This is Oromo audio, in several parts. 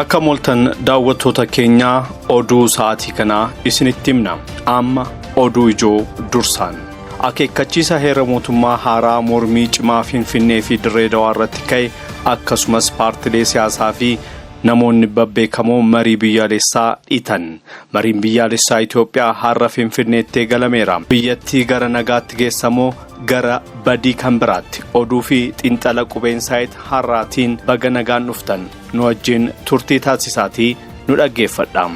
Akka moltan daawwattoota keenya oduu sa'aatii kana isinitti himna. Amma oduu ijoo dursaan. Akeekkachiisa heera mootummaa haaraa mormii cimaa Finfinnee fi Dirree Dawaa irratti ka'e akkasumas paartilee siyaasaa fi namoonni babbeekamoo marii biyyaalessaa dhiitan. Mariin biyyaalessaa Itoophiyaa har'a Finfinneetti eegalameera. Biyyattii gara nagaatti geessamoo gara badii kan biraatti oduu fi xiinxala qubeensaayit har'aatiin baga nagaan dhuftan nu wajjin turtii taasisaatii nu dhaggeeffadhaa.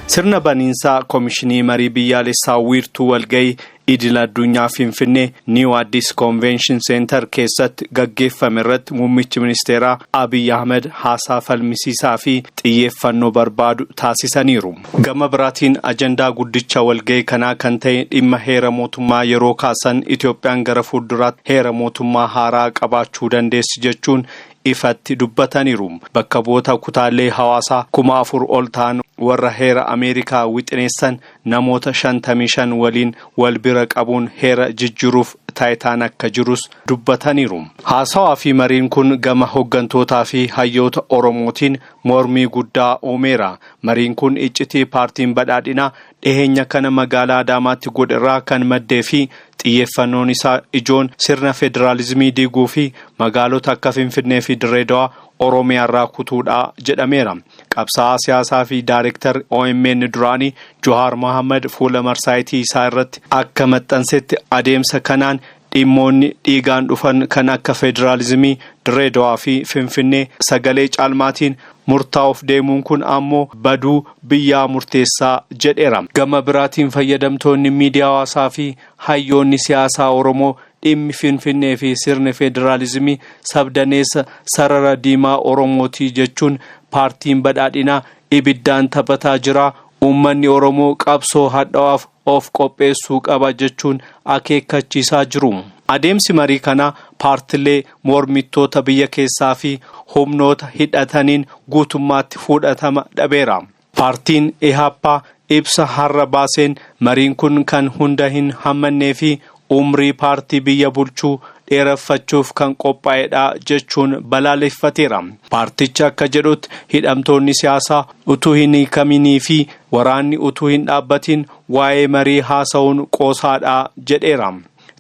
Sirna baniinsaa Koomishinii Marii Biyyaalessaa wiirtuu walga'ii idil addunyaa Finfinnee New Addis Convention Center keessatti gaggeeffame irratti muummichi ministeeraa Abiy Ahmed haasaa falmisiisaa fi xiyyeeffannoo barbaadu taasisaniiru. Gama biraatiin ajandaa guddicha walga'ii kanaa kan ta'e dhimma heera mootummaa yeroo kaasan Itoophiyaan gara fuulduraatti heera mootummaa haaraa qabaachuu dandeessi jechuun ifatti dubbataniiru. Bakka bu'oota kutaalee hawaasaa 4,000 ol ta'an warra heera Ameerikaa wixineessan namoota 55 waliin wal bira qabuun heera jijjiiruuf taayitaan akka jirus dubbataniiru. Haasawaa fi mariin kun gama hoggantootaa fi hayyoota Oromootiin mormii guddaa uumeera. Mariin kun iccitii paartiin badhaadhinaa dhiheenya kana magaalaa Adaamaatti godherraa kan maddee fi xiyyeeffannoon isaa ijoon sirna federaalizimii diiguu fi magaalota akka Finfinnee fi Dirree Dawaa Oromiyaarraa kutuudha jedhameera. Qabsaa'aa siyaasaa fi daayirektar OMN duraanii Johaar Mohaammed fuula marsaayitii isaa irratti akka maxxansetti adeemsa kanaan dhimmoonni dhiigaan dhufan kan akka federaalizimii Dirree Dawaa fi Finfinnee sagalee caalmaatiin murtaa'uuf deemuun kun ammoo baduu biyyaa murteessaa jedheera. Gama biraatiin fayyadamtoonni miidiyaa hawaasaa fi hayyoonni siyaasaa Oromoo dhimmi Finfinnee fi sirni federaalizimii sabdaneessa sarara diimaa Oromootii jechuun paartiin badhaadhinaa ibiddaan taphataa jira. Uummanni Oromoo qabsoo hadhaa'aaf of qopheessuu qaba jechuun akeekkachiisaa jiru. Adeemsi marii kana paartilee mormittoota biyya keessaa fi humnoota hidhataniin guutummaatti fudhatama dhabeera. Paartiin EHAPA ibsa har'a baaseen mariin kun kan hunda hin hammannee fi umrii paartii biyya bulchuu dheereffachuuf kan qophaa'edha jechuun balaaleffateera. Paartichi akka jedhutti hidhamtoonni siyaasaa utuu hin hiikaminii fi waraanni utuu hin dhaabbatiin waa'ee marii haasa'uun qoosaadha jedheera.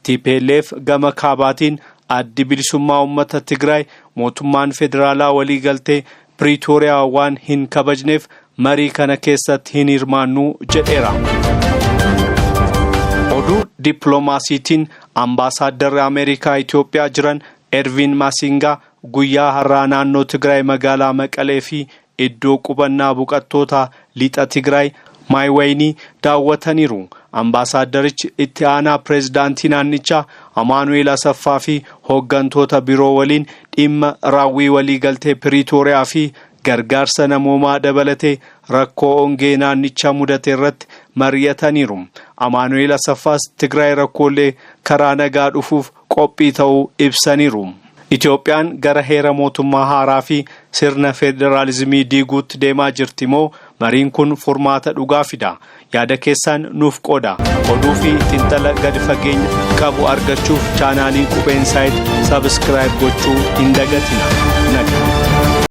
TPLF gama kaabaatiin addi bilisummaa uummata Tigraay mootummaan federaalaa walii galtee Pretoria waan hin kabajneef marii kana keessatti hin hirmaannu jedheera. Oduu dippiloomaasiitiin ambaasaaddarri Ameerikaa Itoophiyaa jiran Ervin Masingaa guyyaa har'aa naannoo Tigraay magaalaa Maqalee fi iddoo qubannaa buqattoota lixa Tigraay Maayiwaayinii daawwataniiru. Ambaasaadarichi itti aanaa pireezidaantii naannichaa Amaanu'eel Asaffaa fi hooggantoota biroo waliin dhimma raawwii waliigaltee Pretoria fi gargaarsa namoomaa dabalatee rakkoo ongee naannichaa mudate irratti mari'ataniiru. Amaanu'eel Asaffaas Tigraay rakkoolee karaa nagaa dhufuuf qophii ta'uu ibsaniiru. Itoophiyaan gara heera mootummaa haaraa fi sirna federaalizimii diiguutti deemaa jirti moo mariin kun furmaata dhugaa fida? Yaada keessan nuuf qooda. Oduu fi xiinxala gadi fageenya qabu argachuuf chaanaalii qubeensaayit sabskiraayib gochuu hin dagatina.